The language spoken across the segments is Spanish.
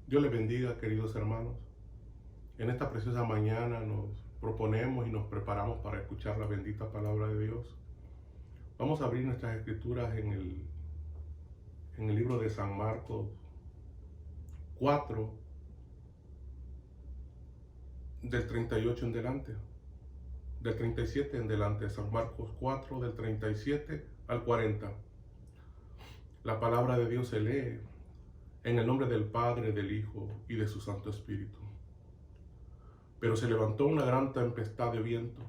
Dios les bendiga, queridos hermanos. En esta preciosa mañana nos proponemos y nos preparamos para escuchar la bendita palabra de Dios. Vamos a abrir nuestras escrituras en el libro de San Marcos 4, del 38 en delante, del 37 en delante. San Marcos 4, del 37 al 40. La palabra de Dios se lee en el nombre del Padre, del Hijo y de su Santo Espíritu. Pero se levantó una gran tempestad de viento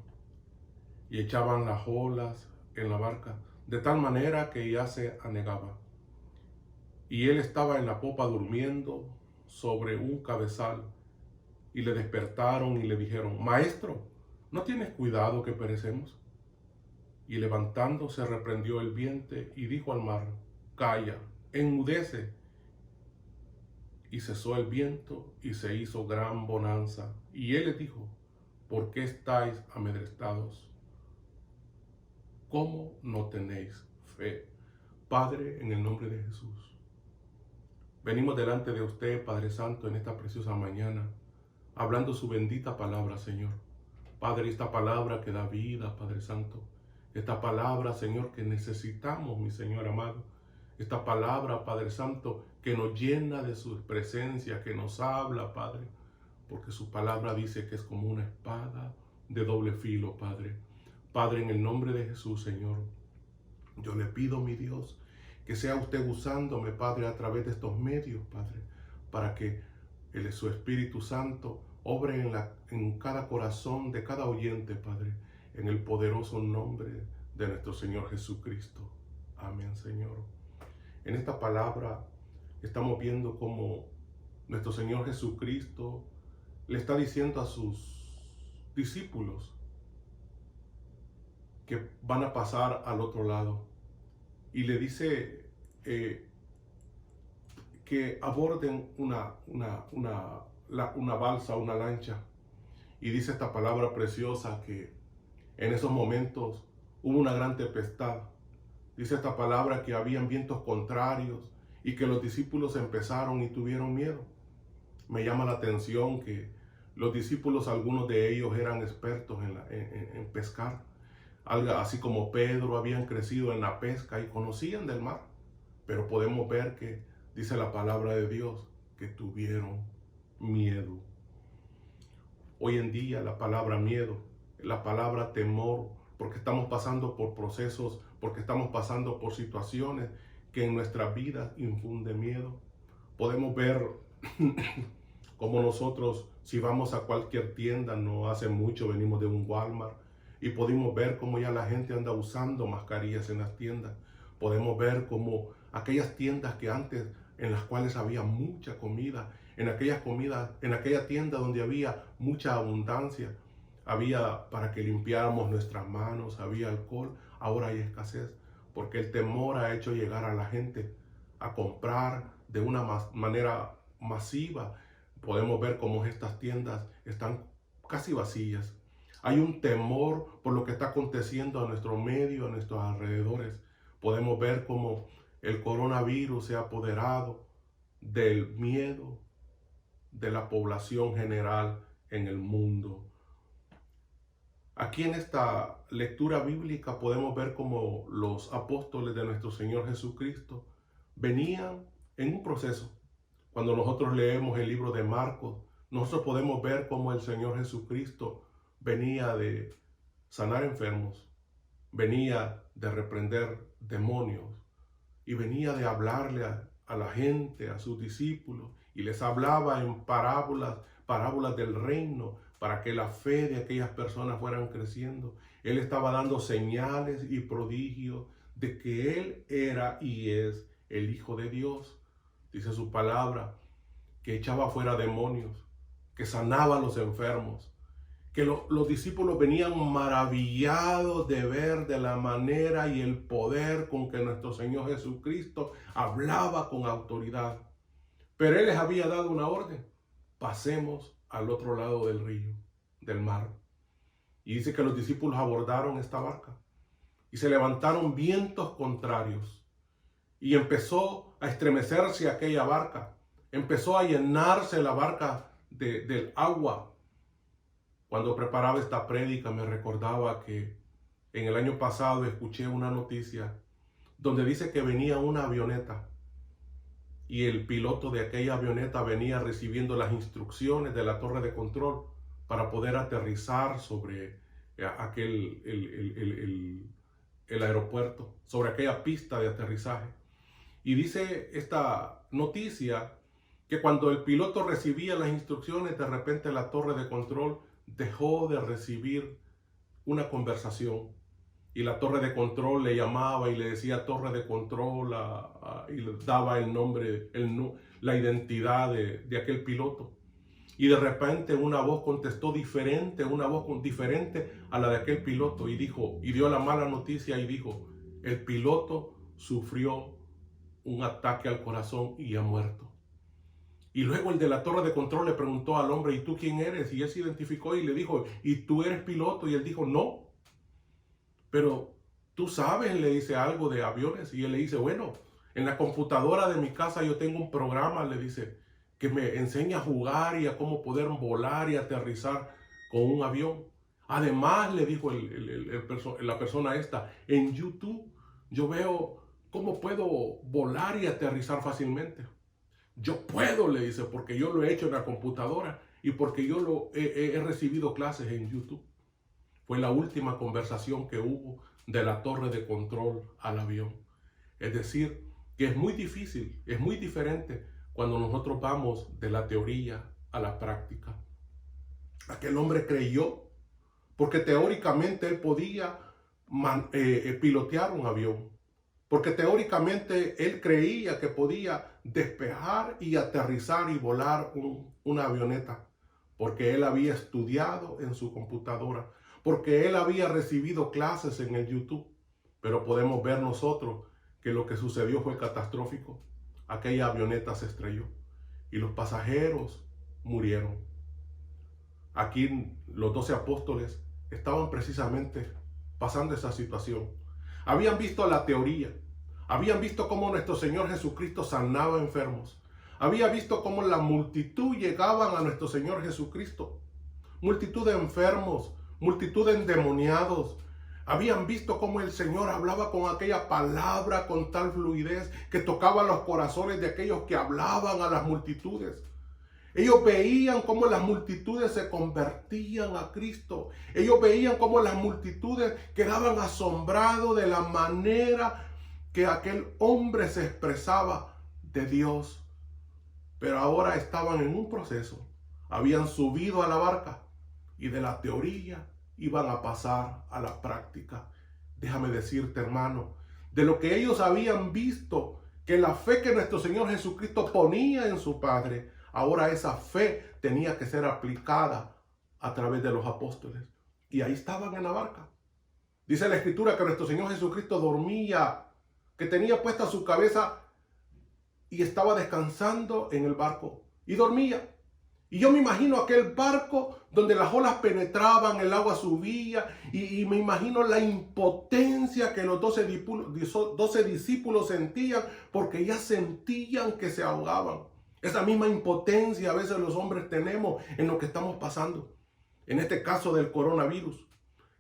y echaban las olas en la barca, de tal manera que ya se anegaba. Y él estaba en la popa durmiendo sobre un cabezal, y le despertaron y le dijeron: Maestro, ¿no tienes cuidado que perecemos? Y levantándose reprendió el viento y dijo al mar: Calla, enmudece. Y cesó el viento y se hizo gran bonanza. Y él les dijo: ¿Por qué estáis amedrentados? ¿Cómo no tenéis fe? Padre, en el nombre de Jesús, venimos delante de usted, Padre Santo, en esta preciosa mañana, hablando su bendita palabra, Señor. Padre, esta palabra que da vida, Padre Santo. Esta palabra, Señor, que necesitamos, mi Señor amado. Esta palabra, Padre Santo, que nos llena de su presencia, que nos habla, Padre. Porque su palabra dice que es como una espada de doble filo, Padre. Padre, en el nombre de Jesús, Señor, yo le pido, mi Dios, que sea usted usándome, Padre, a través de estos medios, Padre, para que su Espíritu Santo obre en cada corazón de cada oyente, Padre, en el poderoso nombre de nuestro Señor Jesucristo. Amén, Señor. En esta palabra estamos viendo cómo nuestro Señor Jesucristo le está diciendo a sus discípulos que van a pasar al otro lado. Y le dice que aborden una balsa, una lancha. Y dice esta palabra preciosa que en esos momentos hubo una gran tempestad. Dice esta palabra que habían vientos contrarios y que los discípulos empezaron y tuvieron miedo. Me llama la atención que los discípulos, algunos de ellos eran expertos en pescar. Así como Pedro, habían crecido en la pesca y conocían del mar. Pero podemos ver que dice la palabra de Dios que tuvieron miedo. Hoy en día la palabra miedo, la palabra temor, porque estamos pasando por procesos, porque estamos pasando por situaciones que en nuestras vidas infunden miedo. Podemos ver como nosotros, si vamos a cualquier tienda, no hace mucho venimos de un Walmart, y podemos ver cómo ya la gente anda usando mascarillas en las tiendas. Podemos ver cómo aquellas tiendas que antes, en las cuales había mucha comida, en aquella tienda donde había mucha abundancia, había para que limpiáramos nuestras manos, había alcohol, ahora hay escasez, porque el temor ha hecho llegar a la gente a comprar de una manera masiva. Podemos ver cómo estas tiendas están casi vacías. Hay un temor por lo que está aconteciendo a nuestro medio, a nuestros alrededores. Podemos ver cómo el coronavirus se ha apoderado del miedo de la población general en el mundo. Aquí en esta lectura bíblica podemos ver cómo los apóstoles de nuestro Señor Jesucristo venían en un proceso. Cuando nosotros leemos el libro de Marcos, nosotros podemos ver cómo el Señor Jesucristo venía de sanar enfermos, venía de reprender demonios y venía de hablarle a la gente, a sus discípulos, y les hablaba en parábolas del reino, para que la fe de aquellas personas fueran creciendo. Él estaba dando señales y prodigios de que Él era y es el Hijo de Dios. Dice su palabra que echaba fuera demonios, que sanaba a los enfermos, que los discípulos venían maravillados de ver de la manera y el poder con que nuestro Señor Jesucristo hablaba con autoridad. Pero Él les había dado una orden: pasemos al otro lado del río, del mar. Y dice que los discípulos abordaron esta barca y se levantaron vientos contrarios y empezó a estremecerse aquella barca. empezó a llenarse la barca del agua. Cuando preparaba esta prédica me recordaba que en el año pasado escuché una noticia donde dice que venía una avioneta y el piloto de aquella avioneta venía recibiendo las instrucciones de la torre de control para poder aterrizar sobre el aeropuerto, sobre aquella pista de aterrizaje. Y dice esta noticia que cuando el piloto recibía las instrucciones, de repente la torre de control dejó de recibir una conversación. Y la torre de control le llamaba y le decía torre de control y le daba el nombre, la identidad de aquel piloto. Y de repente una voz contestó diferente, una voz diferente a la de aquel piloto y dio la mala noticia y dijo, el piloto sufrió un ataque al corazón y ha muerto. Y luego el de la torre de control le preguntó al hombre, ¿y tú quién eres? Y él se identificó y le dijo, ¿y tú eres piloto? Y él dijo, no. Pero tú sabes, le dice, algo de aviones. Y él le dice, bueno, en la computadora de mi casa yo tengo un programa, le dice, que me enseña a jugar y a cómo poder volar y aterrizar con un avión. Además, le dijo la persona esta, en YouTube yo veo cómo puedo volar y aterrizar fácilmente. Yo puedo, le dice, porque yo lo he hecho en la computadora y porque yo he recibido clases en YouTube. Fue la última conversación que hubo de la torre de control al avión. Es decir, que es muy difícil, es muy diferente cuando nosotros vamos de la teoría a la práctica. Aquel hombre creyó, porque teóricamente él podía pilotear un avión, porque teóricamente él creía que podía despejar y aterrizar y volar una avioneta, porque él había estudiado en su computadora, porque él había recibido clases en el YouTube. Pero podemos ver nosotros que lo que sucedió fue catastrófico. Aquella avioneta se estrelló y los pasajeros murieron. Aquí los 12 apóstoles estaban precisamente pasando esa situación. Habían visto la teoría, habían visto cómo nuestro Señor Jesucristo sanaba enfermos, habían visto cómo la multitud llegaban a nuestro Señor Jesucristo, multitud de enfermos, multitud de endemoniados. Habían visto cómo el Señor hablaba con aquella palabra con tal fluidez que tocaba los corazones de aquellos que hablaban a las multitudes. Ellos veían cómo las multitudes se convertían a Cristo. Ellos veían cómo las multitudes quedaban asombrados de la manera que aquel hombre se expresaba de Dios. Pero ahora estaban en un proceso. Habían subido a la barca y de la teoría iban a pasar a la práctica. Déjame decirte, hermano, de lo que ellos habían visto, que la fe que nuestro Señor Jesucristo ponía en su Padre, ahora esa fe tenía que ser aplicada a través de los apóstoles. Y ahí estaban en la barca. Dice la Escritura que nuestro Señor Jesucristo dormía, que tenía puesta su cabeza y estaba descansando en el barco y dormía. Y yo me imagino aquel barco donde las olas penetraban, el agua subía, y me imagino la impotencia que los 12 discípulos sentían, porque ya sentían que se ahogaban. Esa misma impotencia a veces los hombres tenemos en lo que estamos pasando, en este caso del coronavirus.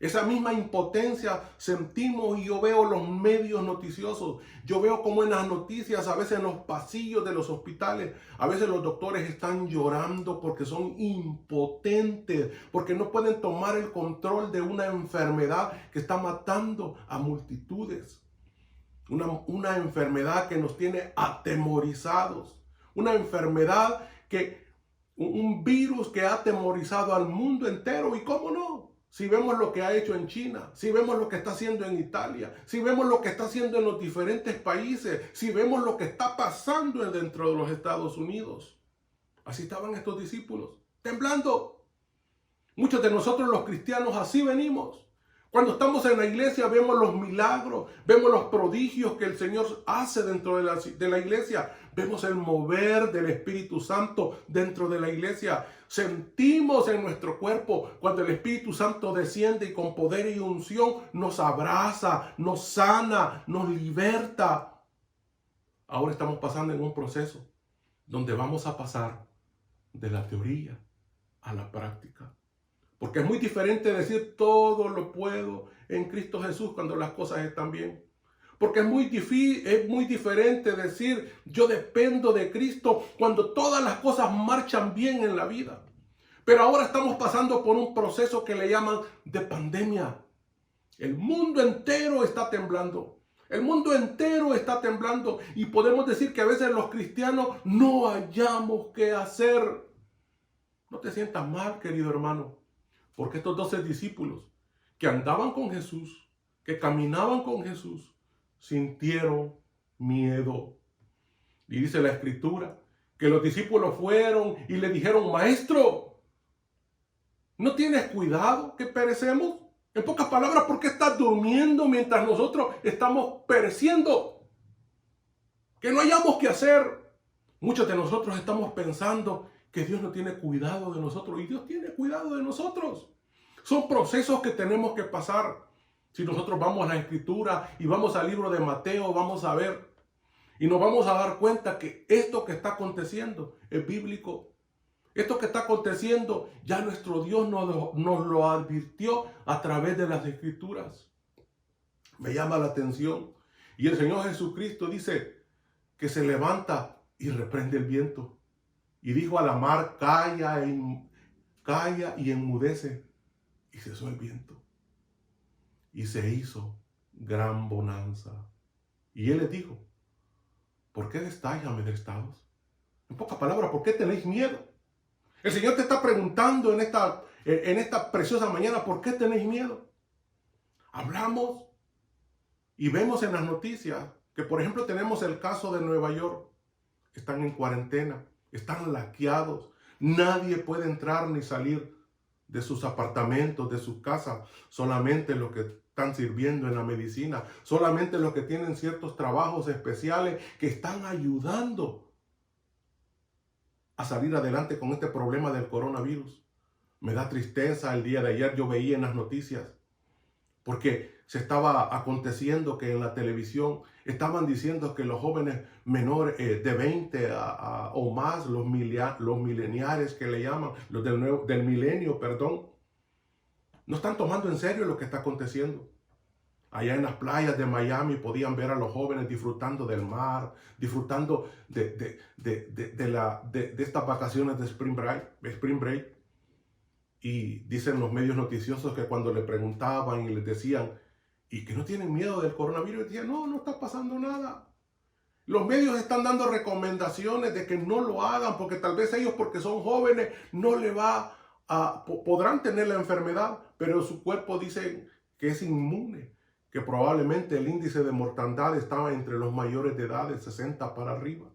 Esa misma impotencia sentimos y yo veo los medios noticiosos. Yo veo como en las noticias, a veces en los pasillos de los hospitales, a veces los doctores están llorando porque son impotentes, porque no pueden tomar el control de una enfermedad que está matando a multitudes. Una enfermedad que nos tiene atemorizados. Una enfermedad un virus que ha atemorizado al mundo entero. ¿Y cómo no? Si vemos lo que ha hecho en China, si vemos lo que está haciendo en Italia, si vemos lo que está haciendo en los diferentes países, si vemos lo que está pasando dentro de los Estados Unidos. Así estaban estos discípulos, temblando. Muchos de nosotros los cristianos así venimos. Cuando estamos en la iglesia vemos los milagros, vemos los prodigios que el Señor hace dentro de la iglesia. Vemos el mover del Espíritu Santo dentro de la iglesia. Sentimos en nuestro cuerpo cuando el Espíritu Santo desciende y con poder y unción nos abraza, nos sana, nos liberta. Ahora estamos pasando en un proceso donde vamos a pasar de la teoría a la práctica. Porque es muy diferente decir todo lo puedo en Cristo Jesús cuando las cosas están bien. Porque es muy diferente decir yo dependo de Cristo cuando todas las cosas marchan bien en la vida. Pero ahora estamos pasando por un proceso que le llaman de pandemia. El mundo entero está temblando. El mundo entero está temblando. Y podemos decir que a veces los cristianos no hallamos qué hacer. No te sientas mal, querido hermano. Porque estos 12 discípulos que andaban con Jesús, que caminaban con Jesús, sintieron miedo. Y dice la Escritura que los discípulos fueron y le dijeron: Maestro, ¿no tienes cuidado que perecemos? En pocas palabras, ¿por qué estás durmiendo mientras nosotros estamos pereciendo? Que no hayamos qué hacer. Muchos de nosotros estamos pensando que Dios no tiene cuidado de nosotros, y Dios tiene cuidado de nosotros. Son procesos que tenemos que pasar. Si nosotros vamos a la Escritura y vamos al libro de Mateo, vamos a ver y nos vamos a dar cuenta que esto que está aconteciendo es bíblico. Esto que está aconteciendo ya nuestro Dios nos lo advirtió a través de las Escrituras. Me llama la atención. Y el Señor Jesucristo dice que se levanta y reprende el viento. Y dijo a la mar: calla y enmudece. Y cesó el viento. Y se hizo gran bonanza. Y Él les dijo: ¿por qué estáis amedrentados? En pocas palabras, ¿por qué tenéis miedo? El Señor te está preguntando en esta preciosa mañana: ¿por qué tenéis miedo? Hablamos y vemos en las noticias que, por ejemplo, tenemos el caso de Nueva York. Están en cuarentena, están laqueados. Nadie puede entrar ni salir de sus apartamentos, de sus casas. Solamente los que están sirviendo en la medicina, solamente los que tienen ciertos trabajos especiales que están ayudando a salir adelante con este problema del coronavirus. Me da tristeza. El día de ayer yo veía en las noticias, porque se estaba aconteciendo que en la televisión estaban diciendo que los jóvenes menores de 20 o más, los mileniales que le llaman, los del milenio, perdón, no están tomando en serio lo que está aconteciendo. Allá en las playas de Miami podían ver a los jóvenes disfrutando del mar, disfrutando de estas vacaciones de Spring Break. Y dicen los medios noticiosos que cuando le preguntaban y les decían: ¿y que no tienen miedo del coronavirus? Decían: no está pasando nada. Los medios están dando recomendaciones de que no lo hagan, porque tal vez ellos, porque son jóvenes, podrán tener la enfermedad, pero su cuerpo dice que es inmune, que probablemente el índice de mortandad estaba entre los mayores de edad, de 60 para arriba.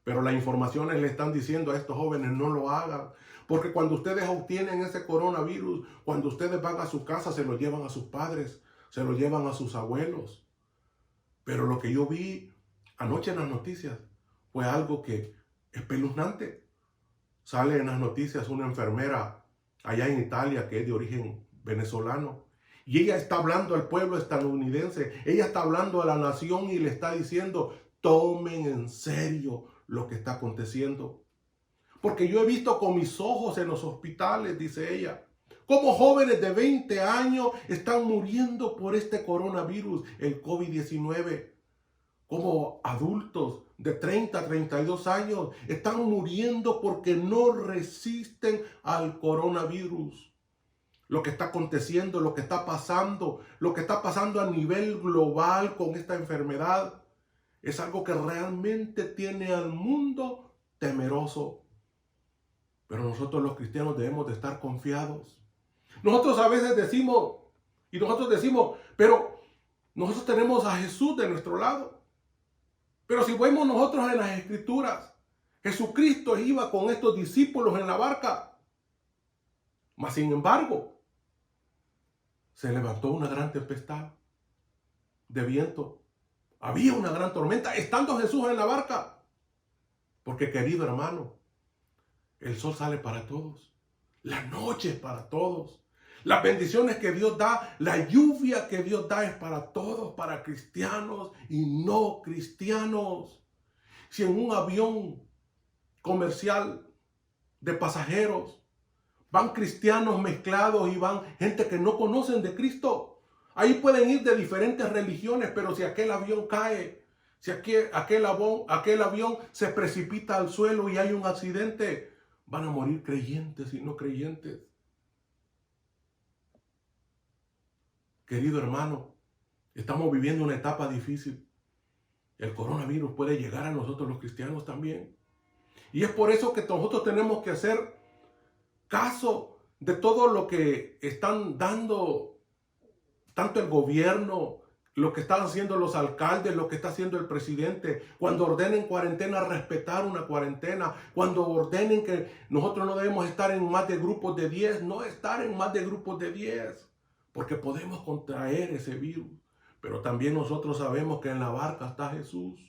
Pero las informaciones le están diciendo a estos jóvenes: no lo hagan, porque cuando ustedes obtienen ese coronavirus, cuando ustedes van a su casa, se lo llevan a sus padres, se lo llevan a sus abuelos. Pero lo que yo vi anoche en las noticias fue algo que es espeluznante. Sale en las noticias una enfermera allá en Italia que es de origen venezolano. Y ella está hablando al pueblo estadounidense, ella está hablando a la nación y le está diciendo: tomen en serio lo que está aconteciendo. Porque yo he visto con mis ojos en los hospitales, dice ella, cómo jóvenes de 20 años están muriendo por este coronavirus, el COVID-19. Como adultos de 30 a 32 años están muriendo porque no resisten al coronavirus. Lo que está aconteciendo, lo que está pasando a nivel global con esta enfermedad, es algo que realmente tiene al mundo temeroso. Pero nosotros los cristianos debemos de estar confiados. Nosotros a veces decimos, pero nosotros tenemos a Jesús de nuestro lado. Pero si vemos nosotros en las Escrituras, Jesucristo iba con estos discípulos en la barca. Mas sin embargo, se levantó una gran tempestad de viento. Había una gran tormenta estando Jesús en la barca. Porque, querido hermano, el sol sale para todos. La noche es para todos. Las bendiciones que Dios da, la lluvia que Dios da es para todos, para cristianos y no cristianos. Si en un avión comercial de pasajeros. Van cristianos mezclados y van gente que no conocen de Cristo. Ahí pueden ir de diferentes religiones, pero si aquel avión cae, si aquel avión se precipita al suelo y hay un accidente, van a morir creyentes y no creyentes. Querido hermano, estamos viviendo una etapa difícil. El coronavirus puede llegar a nosotros los cristianos también. Y es por eso que nosotros tenemos que hacer caso de todo lo que están dando, tanto el gobierno, lo que están haciendo los alcaldes, lo que está haciendo el presidente. Cuando ordenen cuarentena, respetar una cuarentena. Cuando ordenen que nosotros no debemos estar en más de grupos de 10, no estar en más de grupos de 10, porque podemos contraer ese virus. Pero también nosotros sabemos que en la barca está Jesús.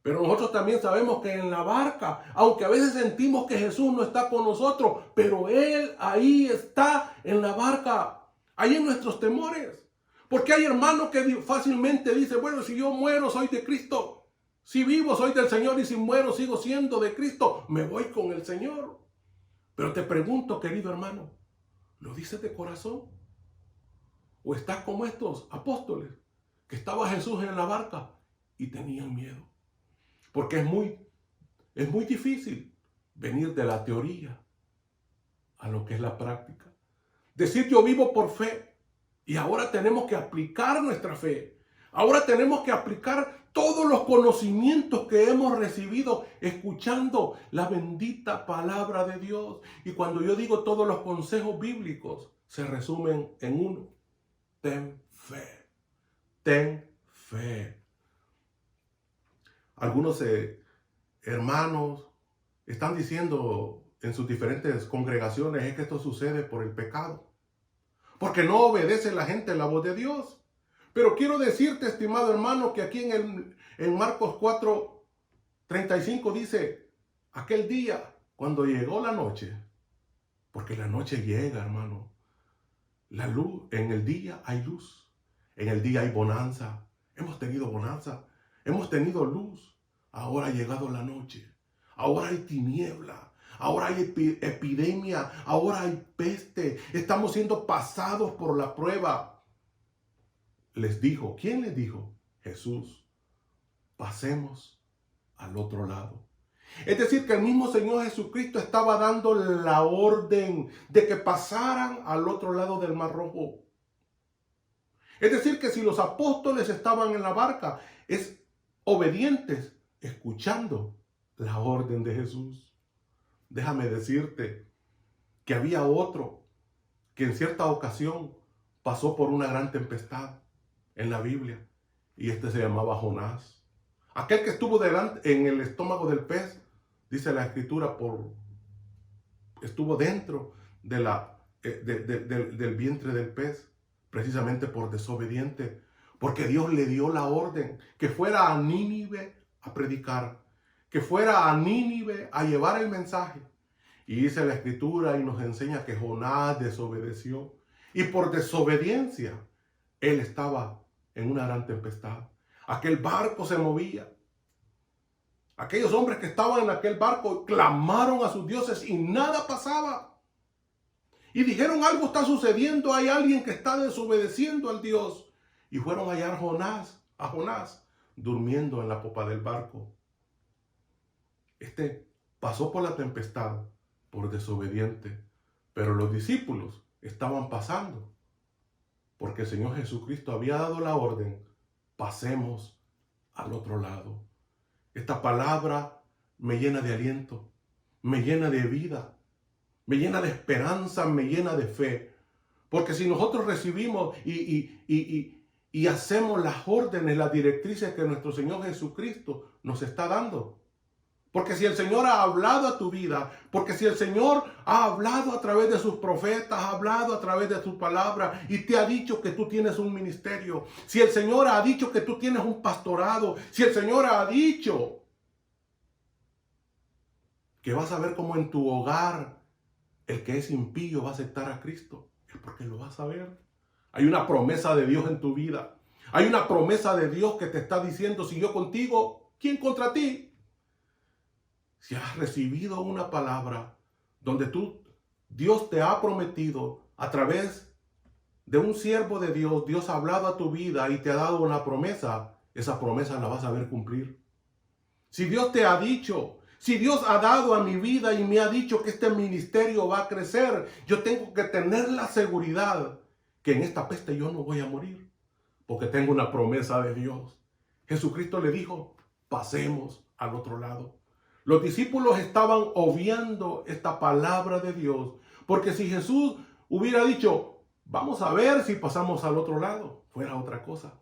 Pero nosotros también sabemos que en la barca, aunque a veces sentimos que Jesús no está con nosotros, pero Él ahí está en la barca, ahí en nuestros temores. Porque hay hermanos que fácilmente dicen, bueno, si yo muero soy de Cristo. Si vivo soy del Señor y si muero sigo siendo de Cristo. Me voy con el Señor. Pero te pregunto, querido hermano, ¿lo dices de corazón? ¿O estás como estos apóstoles que estaba Jesús en la barca y tenían miedo? Porque es muy difícil venir de la teoría a lo que es la práctica. Decir yo vivo por fe y ahora tenemos que aplicar nuestra fe. Ahora tenemos que aplicar todos los conocimientos que hemos recibido escuchando la bendita palabra de Dios. Y cuando yo digo todos los consejos bíblicos, se resumen en uno. Ten fe. Ten fe. Algunos hermanos están diciendo en sus diferentes congregaciones es que esto sucede por el pecado, porque no obedece la gente la voz de Dios. Pero quiero decirte, estimado hermano, que aquí en Marcos 4:35 dice, aquel día cuando llegó la noche, porque la noche llega, hermano, la luz, en el día hay luz, en el día hay bonanza, hemos tenido bonanza, hemos tenido luz. Ahora ha llegado la noche. Ahora hay tiniebla. Ahora hay epidemia. Ahora hay peste. Estamos siendo pasados por la prueba. Les dijo. ¿Quién les dijo? Jesús. Pasemos al otro lado. Es decir, que el mismo Señor Jesucristo estaba dando la orden de que pasaran al otro lado del Mar Rojo. Es decir, que si los apóstoles estaban en la barca, es obedientes, escuchando la orden de Jesús. Déjame decirte que había otro que en cierta ocasión pasó por una gran tempestad en la Biblia, y este se llamaba Jonás. Aquel que estuvo en el estómago del pez, dice la Escritura, estuvo dentro del vientre del pez, precisamente por desobediente, porque Dios le dio la orden que fuera a Nínive a predicar, que fuera a Nínive a llevar el mensaje. Y dice la Escritura y nos enseña que Jonás desobedeció, y por desobediencia él estaba en una gran tempestad. Aquel barco se movía. Aquellos hombres que estaban en aquel barco clamaron a sus dioses y nada pasaba. Y dijeron, algo está sucediendo, hay alguien que está desobedeciendo al Dios. Y fueron a hallar a Jonás durmiendo en la popa del barco. Este pasó por la tempestad por desobediente, pero los discípulos estaban pasando porque el Señor Jesucristo había dado la orden, pasemos al otro lado. Esta palabra me llena de aliento, me llena de vida, me llena de esperanza, me llena de fe, porque si nosotros recibimos y hacemos las órdenes, las directrices que nuestro Señor Jesucristo nos está dando. Porque si el Señor ha hablado a tu vida, porque si el Señor ha hablado a través de sus profetas, ha hablado a través de su palabra y te ha dicho que tú tienes un ministerio, si el Señor ha dicho que tú tienes un pastorado, si el Señor ha dicho que vas a ver cómo en tu hogar el que es impío va a aceptar a Cristo, es porque lo vas a ver. Hay una promesa de Dios en tu vida. Hay una promesa de Dios que te está diciendo, si yo contigo, ¿quién contra ti? si has recibido una palabra donde Dios te ha prometido a través de un siervo de Dios, Dios ha hablado a tu vida y te ha dado una promesa, esa promesa la vas a ver cumplir. Si Dios te ha dicho, si Dios ha dado a mi vida y me ha dicho que este ministerio va a crecer, yo tengo que tener la seguridad que en esta peste yo no voy a morir, porque tengo una promesa de Dios. Jesucristo le dijo, pasemos al otro lado. Los discípulos estaban obviando esta palabra de Dios, porque si Jesús hubiera dicho, vamos a ver si pasamos al otro lado, fuera otra cosa.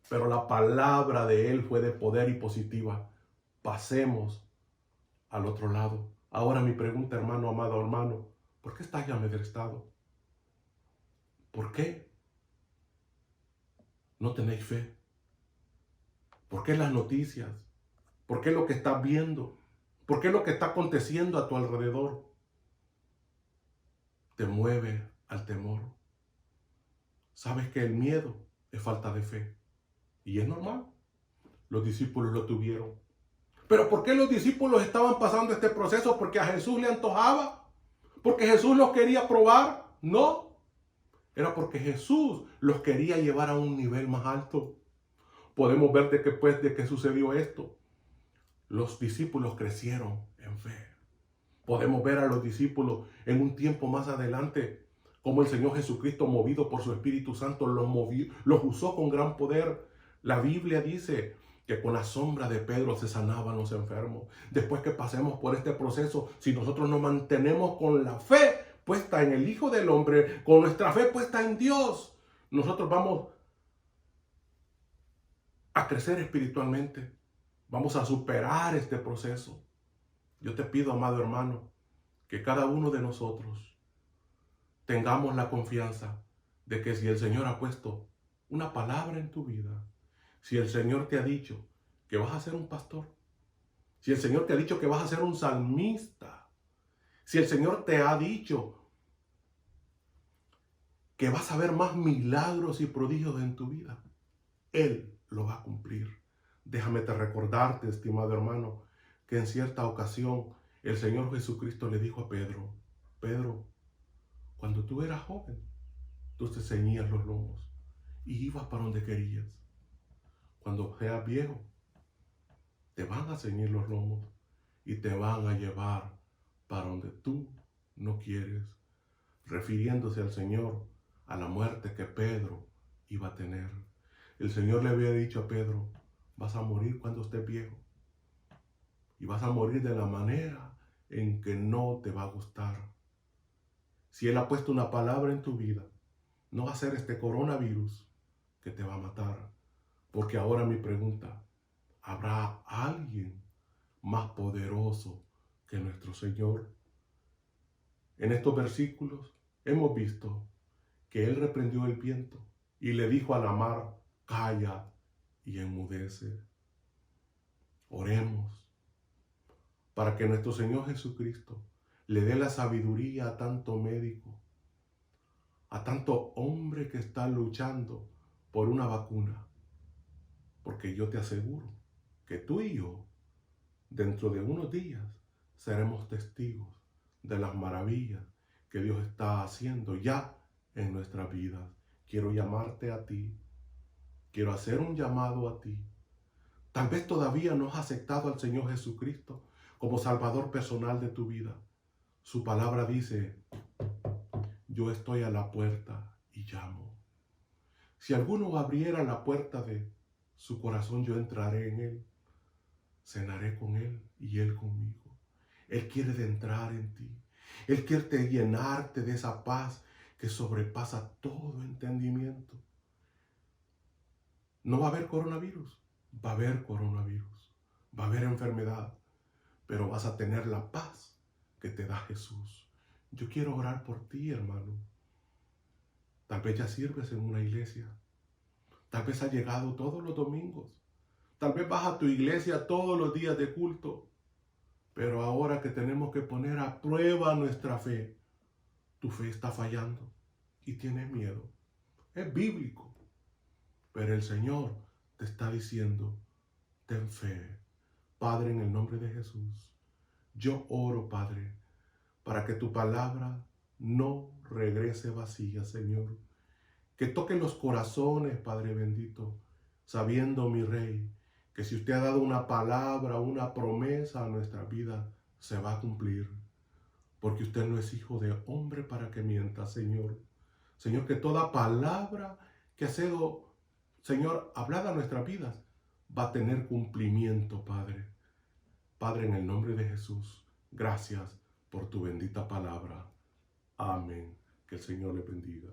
Pero la palabra de Él fue de poder y positiva. Pasemos al otro lado. Ahora mi pregunta, hermano, amado hermano, ¿por qué estás amedrentado? ¿Por qué no tenéis fe? ¿Por qué las noticias? ¿Por qué lo que estás viendo? ¿Por qué lo que está aconteciendo a tu alrededor te mueve al temor? Sabes que el miedo es falta de fe. Y es normal. Los discípulos lo tuvieron. Pero ¿por qué los discípulos estaban pasando este proceso? ¿Porque a Jesús le antojaba? ¿Porque Jesús los quería probar? No. Era porque Jesús los quería llevar a un nivel más alto. Podemos ver de que después de que sucedió esto, los discípulos crecieron en fe. Podemos ver a los discípulos en un tiempo más adelante, como el Señor Jesucristo, movido por su Espíritu Santo, los usó con gran poder. La Biblia dice que con la sombra de Pedro se sanaban los enfermos. Después que pasemos por este proceso, si nosotros nos mantenemos con la fe puesta en el Hijo del Hombre, con nuestra fe puesta en Dios, nosotros vamos a crecer espiritualmente. Vamos a superar este proceso. Yo te pido, amado hermano, que cada uno de nosotros tengamos la confianza de que si el Señor ha puesto una palabra en tu vida, si el Señor te ha dicho que vas a ser un pastor, si el Señor te ha dicho que vas a ser un salmista, si el Señor te ha dicho que vas a ver más milagros y prodigios en tu vida, Él lo va a cumplir. Déjame recordarte, estimado hermano, que en cierta ocasión el Señor Jesucristo le dijo a Pedro, Pedro, cuando tú eras joven, tú te ceñías los lomos y ibas para donde querías. Cuando seas viejo, te van a ceñir los lomos y te van a llevar para donde tú no quieres, refiriéndose al Señor, a la muerte que Pedro iba a tener. El Señor le había dicho a Pedro, vas a morir cuando estés viejo y vas a morir de la manera en que no te va a gustar. Si Él ha puesto una palabra en tu vida, no va a ser este coronavirus que te va a matar. Porque ahora mi pregunta, ¿habrá alguien más poderoso que nuestro Señor? En estos versículos hemos visto que Él reprendió el viento y le dijo a la mar, calla y enmudece. Oremos para que nuestro Señor Jesucristo le dé la sabiduría a tanto médico, a tanto hombre que está luchando por una vacuna. Porque yo te aseguro que tú y yo, dentro de unos días, seremos testigos de las maravillas que Dios está haciendo ya en nuestras vidas. Quiero llamarte a ti. Quiero hacer un llamado a ti. Tal vez todavía no has aceptado al Señor Jesucristo como Salvador personal de tu vida. Su palabra dice, yo estoy a la puerta y llamo. Si alguno abriera la puerta de su corazón, yo entraré en él, cenaré con él y él conmigo. Él quiere entrar en ti. Él quiere llenarte de esa paz que sobrepasa todo entendimiento. No va a haber coronavirus, va a haber coronavirus, va a haber enfermedad, pero vas a tener la paz que te da Jesús. Yo quiero orar por ti, hermano. Tal vez ya sirves en una iglesia. Tal vez has llegado todos los domingos. Tal vez vas a tu iglesia todos los días de culto. Pero ahora que tenemos que poner a prueba nuestra fe, tu fe está fallando y tienes miedo. Es bíblico. Pero el Señor te está diciendo, ten fe. Padre, en el nombre de Jesús, Yo oro, Padre, para que tu palabra no regrese vacía, Señor. Que toque los corazones, Padre bendito, sabiendo, mi Rey, que si usted ha dado una palabra, una promesa a nuestra vida, se va a cumplir. Porque usted no es hijo de hombre para que mienta, Señor. Señor, que toda palabra que ha sido, Señor, hablada a nuestras vidas, va a tener cumplimiento, Padre. Padre, en el nombre de Jesús, gracias por tu bendita palabra. Amén. Que el Señor le bendiga.